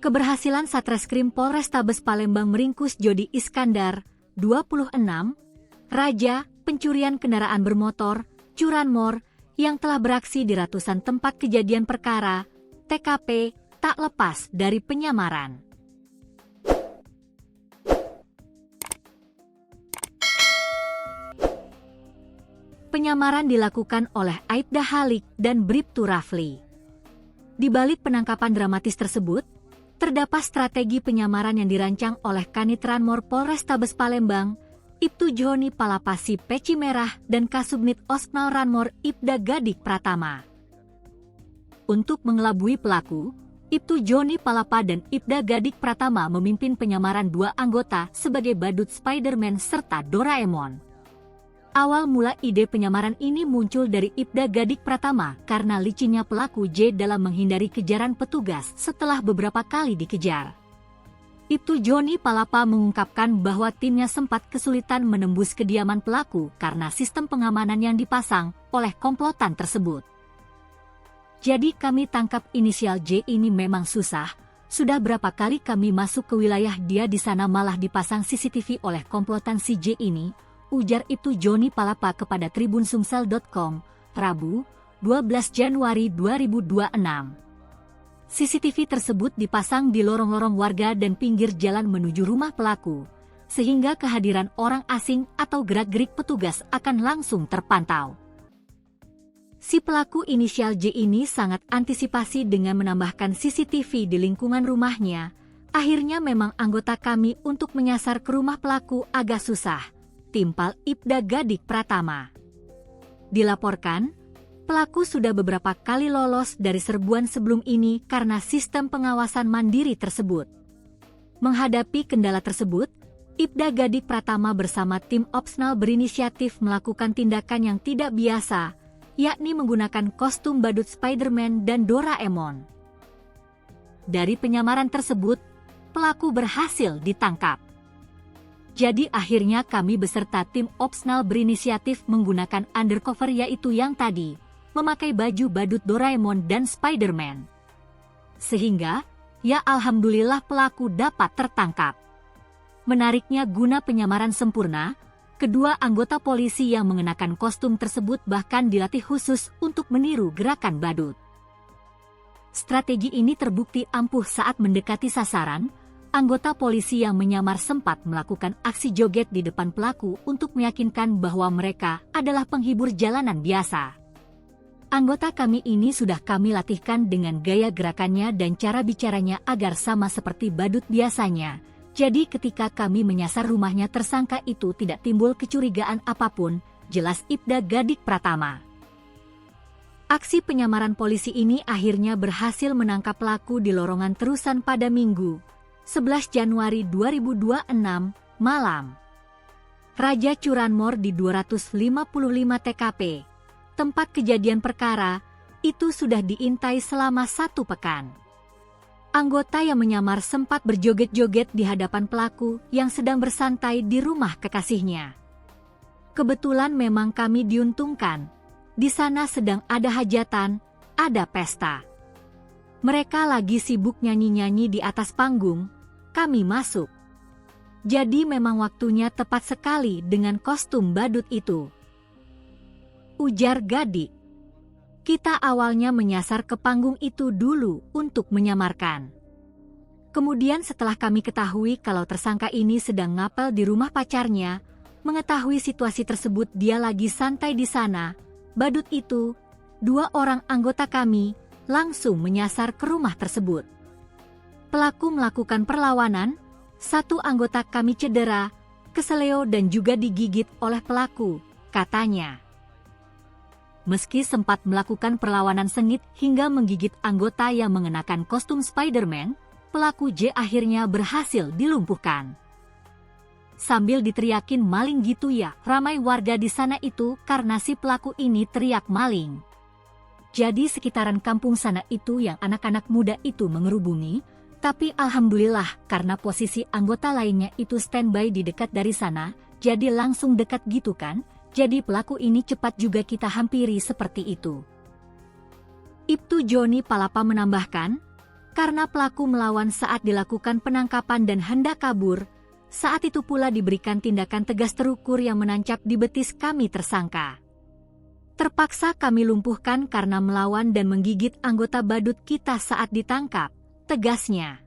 Keberhasilan Satreskrim Polrestabes Palembang meringkus Jody Iskandar, 26, raja pencurian kendaraan bermotor, curanmor, yang telah beraksi di ratusan tempat kejadian perkara, TKP, tak lepas dari penyamaran. Penyamaran dilakukan oleh Aibda Halik dan Bribtu Rafli. Di balik penangkapan dramatis tersebut, terdapat strategi penyamaran yang dirancang oleh Kanit Ranmor Polrestabes Palembang, Ibtu Joni Palapasi Peci Merah dan Kasubnit Osnal Ranmor Ibda Gadik Pratama. Untuk mengelabui pelaku, Ibtu Joni Palapa dan Ibda Gadik Pratama memimpin penyamaran dua anggota sebagai badut Spider-Man serta Doraemon. Awal mula ide penyamaran ini muncul dari Ibda Gadik Pratama karena licinnya pelaku J dalam menghindari kejaran petugas setelah beberapa kali dikejar. Ibtu Joni Palapa mengungkapkan bahwa timnya sempat kesulitan menembus kediaman pelaku karena sistem pengamanan yang dipasang oleh komplotan tersebut. Jadi kami tangkap inisial J ini memang susah, sudah berapa kali kami masuk ke wilayah dia di sana malah dipasang CCTV oleh komplotan si J ini, ujar Ibtu Joni Palapa kepada tribunsumsel.com, Rabu, 12 Januari 2026. CCTV tersebut dipasang di lorong-lorong warga dan pinggir jalan menuju rumah pelaku, sehingga kehadiran orang asing atau gerak-gerik petugas akan langsung terpantau. Si pelaku inisial J ini sangat antisipasi dengan menambahkan CCTV di lingkungan rumahnya. Akhirnya memang anggota kami untuk menyasar ke rumah pelaku agak susah, timpal Ibda Gadik Pratama. Dilaporkan, pelaku sudah beberapa kali lolos dari serbuan sebelum ini karena sistem pengawasan mandiri tersebut. Menghadapi kendala tersebut, Ibda Gadik Pratama bersama tim Opsnal berinisiatif melakukan tindakan yang tidak biasa, yakni menggunakan kostum badut Spider-Man dan Doraemon. Dari penyamaran tersebut, pelaku berhasil ditangkap. Jadi akhirnya kami beserta tim Opsnal berinisiatif menggunakan undercover yaitu yang tadi, memakai baju badut Doraemon dan Spider-Man. Sehingga, ya alhamdulillah pelaku dapat tertangkap. Menariknya guna penyamaran sempurna, kedua anggota polisi yang mengenakan kostum tersebut bahkan dilatih khusus untuk meniru gerakan badut. Strategi ini terbukti ampuh saat mendekati sasaran. Anggota polisi yang menyamar sempat melakukan aksi joget di depan pelaku untuk meyakinkan bahwa mereka adalah penghibur jalanan biasa. Anggota kami ini sudah kami latihkan dengan gaya gerakannya dan cara bicaranya agar sama seperti badut biasanya. Jadi ketika kami menyasar rumahnya tersangka itu tidak timbul kecurigaan apapun, jelas Ibda Gadik Pratama. Aksi penyamaran polisi ini akhirnya berhasil menangkap pelaku di Lorongan Terusan pada Minggu, 11 Januari 2026, malam. Raja curanmor di 255 TKP, tempat kejadian perkara, itu sudah diintai selama 1 pekan. Anggota yang menyamar sempat berjoget-joget di hadapan pelaku yang sedang bersantai di rumah kekasihnya. Kebetulan memang kami diuntungkan, di sana sedang ada hajatan, ada pesta. Mereka lagi sibuk nyanyi-nyanyi di atas panggung, kami masuk. Jadi memang waktunya tepat sekali dengan kostum badut itu, ujar Gadik. Kita awalnya menyasar ke panggung itu dulu untuk menyamarkan. Kemudian setelah kami ketahui kalau tersangka ini sedang ngapel di rumah pacarnya, mengetahui situasi tersebut dia lagi santai di sana, badut itu, 2 orang anggota kami, langsung menyasar ke rumah tersebut. Pelaku melakukan perlawanan, 1 anggota kami cedera, keseleo dan juga digigit oleh pelaku, katanya. Meski sempat melakukan perlawanan sengit hingga menggigit anggota yang mengenakan kostum Spider-Man, pelaku J akhirnya berhasil dilumpuhkan. Sambil diteriakin maling gitu ya, ramai warga di sana itu karena si pelaku ini teriak maling. Jadi sekitaran kampung sana itu yang anak-anak muda itu mengerubungi, tapi alhamdulillah karena posisi anggota lainnya itu standby di dekat dari sana, jadi langsung dekat gitu kan, jadi pelaku ini cepat juga kita hampiri seperti itu. Ibtu Joni Palapa menambahkan, Karena pelaku melawan saat dilakukan penangkapan dan hendak kabur, saat itu pula diberikan tindakan tegas terukur yang menancap di betis kami tersangka. Terpaksa kami lumpuhkan karena melawan dan menggigit anggota badut kita saat ditangkap, tegasnya.